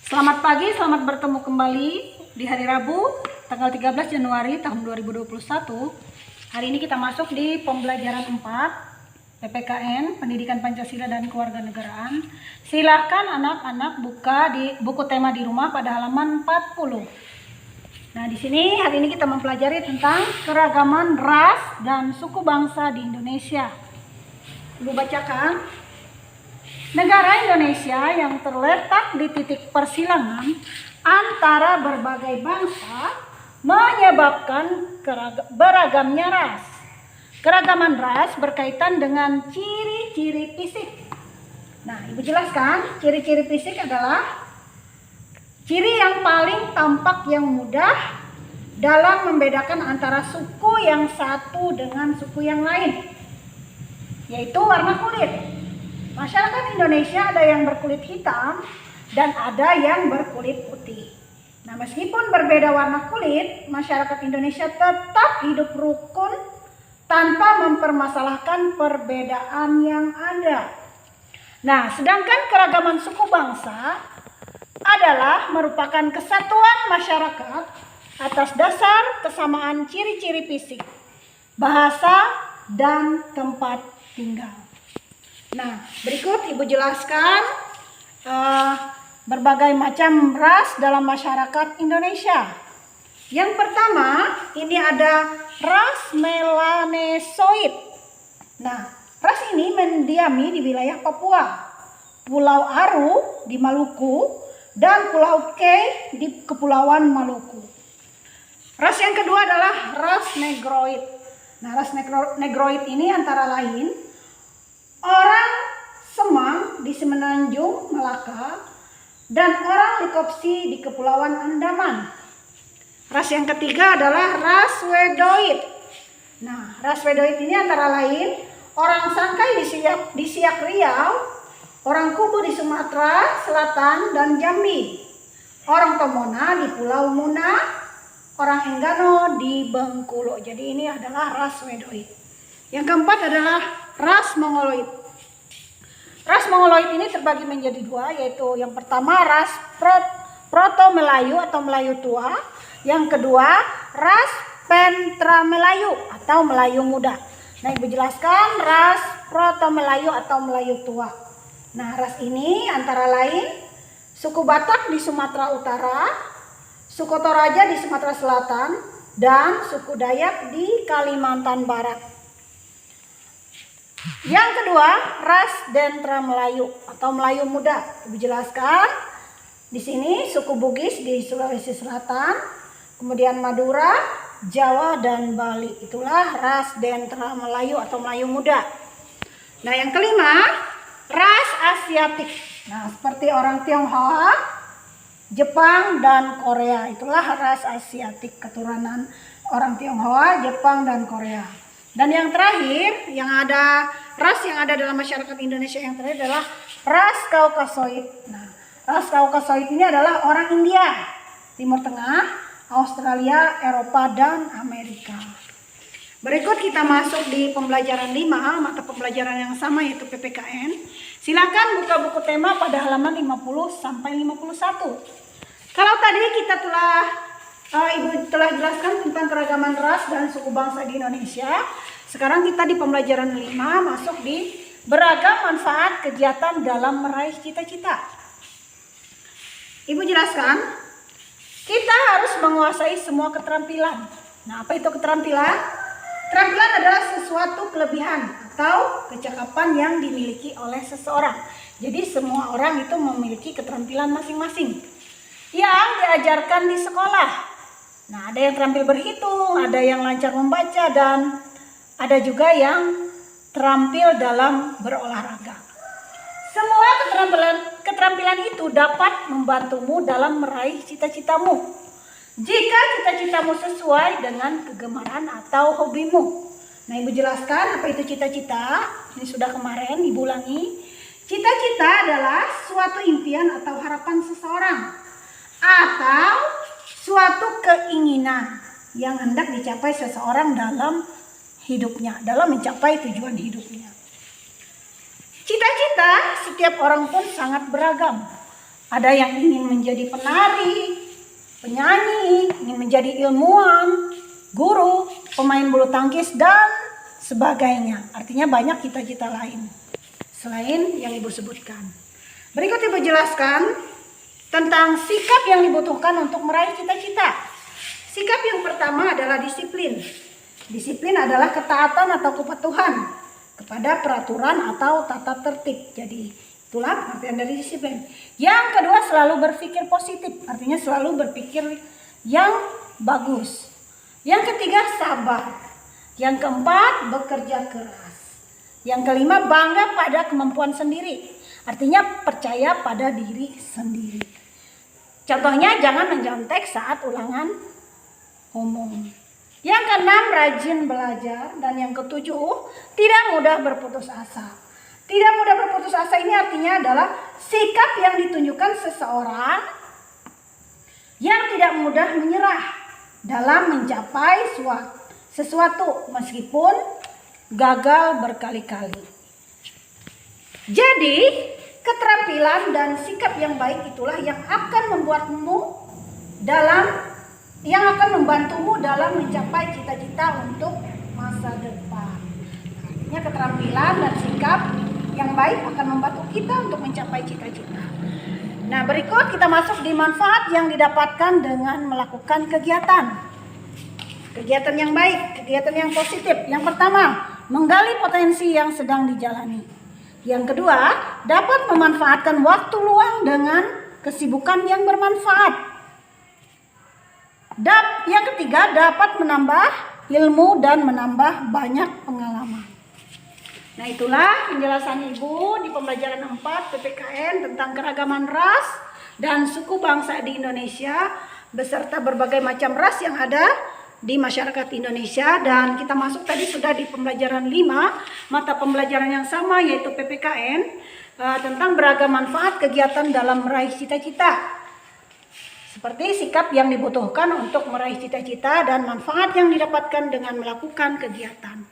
Selamat pagi, selamat bertemu kembali di hari Rabu, tanggal 13 Januari tahun 2021. Hari ini kita masuk di pembelajaran 4, PPKN, Pendidikan Pancasila dan Kewarganegaraan. Silahkan anak-anak buka di buku tema di rumah pada halaman 40. Nah, di sini hari ini kita mempelajari tentang keragaman ras dan suku bangsa di Indonesia. Ibu bacakan. Negara Indonesia yang terletak di titik persilangan antara berbagai bangsa menyebabkan beragamnya ras. Keragaman ras berkaitan dengan ciri-ciri fisik. Nah, Ibu jelaskan, ciri-ciri fisik adalah ciri yang paling tampak yang mudah dalam membedakan antara suku yang satu dengan suku yang lain, yaitu warna kulit. Masyarakat Indonesia ada yang berkulit hitam dan ada yang berkulit putih. Nah, meskipun berbeda warna kulit, masyarakat Indonesia tetap hidup rukun tanpa mempermasalahkan perbedaan yang ada. Nah, sedangkan keragaman suku bangsa adalah merupakan kesatuan masyarakat atas dasar kesamaan ciri-ciri fisik, bahasa, dan tempat tinggal. Nah, berikut Ibu jelaskan berbagai macam ras dalam masyarakat Indonesia. Yang pertama, ini ada ras Melanesoid. Nah, ras ini mendiami di wilayah Papua, Pulau Aru di Maluku, dan Pulau Kei di Kepulauan Maluku. Ras yang kedua adalah ras Negroid. Nah, ras Negroid ini antara lain orang Semang di Semenanjung Melaka dan orang Likopsi di Kepulauan Andaman. Ras yang ketiga adalah ras Wedoid. Nah, ras Wedoid ini antara lain orang Sangkai di Siak Riau, orang Kubu di Sumatera Selatan dan Jambi, orang Tomona di Pulau Muna, orang Enggano di Bengkulu. Jadi ini adalah ras Wedoid. Yang keempat adalah ras Mongoloid. Ras Mongoloid ini terbagi menjadi dua, yaitu yang pertama ras Proto-Melayu atau Melayu tua, yang kedua ras Pentra-Melayu atau Melayu muda. Nah, Ibu jelaskan ras Proto-Melayu atau Melayu tua. Nah, ras ini antara lain suku Batak di Sumatera Utara, suku Toraja di Sumatera Selatan, dan suku Dayak di Kalimantan Barat. Yang kedua, ras Dentra Melayu atau Melayu muda. Ibu jelaskan di sini suku Bugis di Sulawesi Selatan, kemudian Madura, Jawa, dan Bali. Itulah ras Dentra Melayu atau Melayu muda. Nah, yang kelima, ras Asiatik. Nah, seperti orang Tionghoa, Jepang, dan Korea. Itulah ras Asiatik, keturunan orang Tionghoa, Jepang, dan Korea. Dan yang terakhir, ras yang ada dalam masyarakat Indonesia yang terakhir adalah ras Kaukasoid. Nah, ras Kaukasoid ini adalah orang India, Timur Tengah, Australia, Eropa, dan Amerika. Berikut kita masuk di pembelajaran 5, mata pembelajaran yang sama yaitu PPKN. Silakan buka buku tema pada halaman 50 sampai 51. Kalau tadi kita Ibu telah jelaskan tentang keragaman ras dan suku bangsa di Indonesia. Sekarang kita di pembelajaran 5 masuk di beragam manfaat kegiatan dalam meraih cita-cita. Ibu jelaskan, kita harus menguasai semua keterampilan. Nah, apa itu keterampilan? Keterampilan adalah sesuatu kelebihan atau kecakapan yang dimiliki oleh seseorang. Jadi semua orang itu memiliki keterampilan masing-masing yang diajarkan di sekolah. Nah, ada yang terampil berhitung, ada yang lancar membaca, dan ada juga yang terampil dalam berolahraga. Semua keterampilan itu dapat membantumu dalam meraih cita-citamu. Jika cita-citamu sesuai dengan kegemaran atau hobimu. Nah, Ibu jelaskan apa itu cita-cita. Ini sudah kemarin Ibu ulangi. Cita-cita adalah suatu impian atau harapan seseorang atau suatu keinginan yang hendak dicapai seseorang dalam hidupnya, dalam mencapai tujuan hidupnya. Cita-cita setiap orang pun sangat beragam. Ada yang ingin menjadi penari, penyanyi, ingin menjadi ilmuwan, guru, pemain bulu tangkis, dan sebagainya. Artinya banyak cita-cita lain selain yang Ibu sebutkan. Berikut Ibu jelaskan tentang sikap yang dibutuhkan untuk meraih cita-cita. Sikap yang pertama adalah disiplin. Disiplin adalah ketaatan atau kepatuhan kepada peraturan atau tata tertib. Jadi itulah artian dari disiplin. Yang kedua, selalu berpikir positif. Artinya selalu berpikir yang bagus. Yang ketiga, sabar. Yang keempat, bekerja keras. Yang kelima, bangga pada kemampuan sendiri. Artinya percaya pada diri sendiri. Contohnya, jangan mencontek saat ulangan umum. Yang keenam, rajin belajar. Dan yang ketujuh, tidak mudah berputus asa. Tidak mudah berputus asa ini artinya adalah sikap yang ditunjukkan seseorang yang tidak mudah menyerah dalam mencapai sesuatu meskipun gagal berkali-kali. Jadi, keterampilan dan sikap yang baik itulah yang akan membantumu dalam mencapai cita-cita untuk masa depan. Artinya keterampilan dan sikap yang baik akan membantu kita untuk mencapai cita-cita. Nah, berikut kita masuk di manfaat yang didapatkan dengan melakukan kegiatan. Kegiatan yang baik, kegiatan yang positif. Yang pertama, menggali potensi yang sedang dijalani. Yang kedua, dapat memanfaatkan waktu luang dengan kesibukan yang bermanfaat. Yang ketiga, dapat menambah ilmu dan menambah banyak pengalaman. Nah, itulah penjelasan Ibu di pembelajaran 4 PPKN tentang keragaman ras dan suku bangsa di Indonesia beserta berbagai macam ras yang ada di masyarakat Indonesia. Dan kita masuk tadi sudah di pembelajaran 5 mata pembelajaran yang sama, yaitu PPKN tentang beragam manfaat kegiatan dalam meraih cita-cita. Seperti sikap yang dibutuhkan untuk meraih cita-cita dan manfaat yang didapatkan dengan melakukan kegiatan.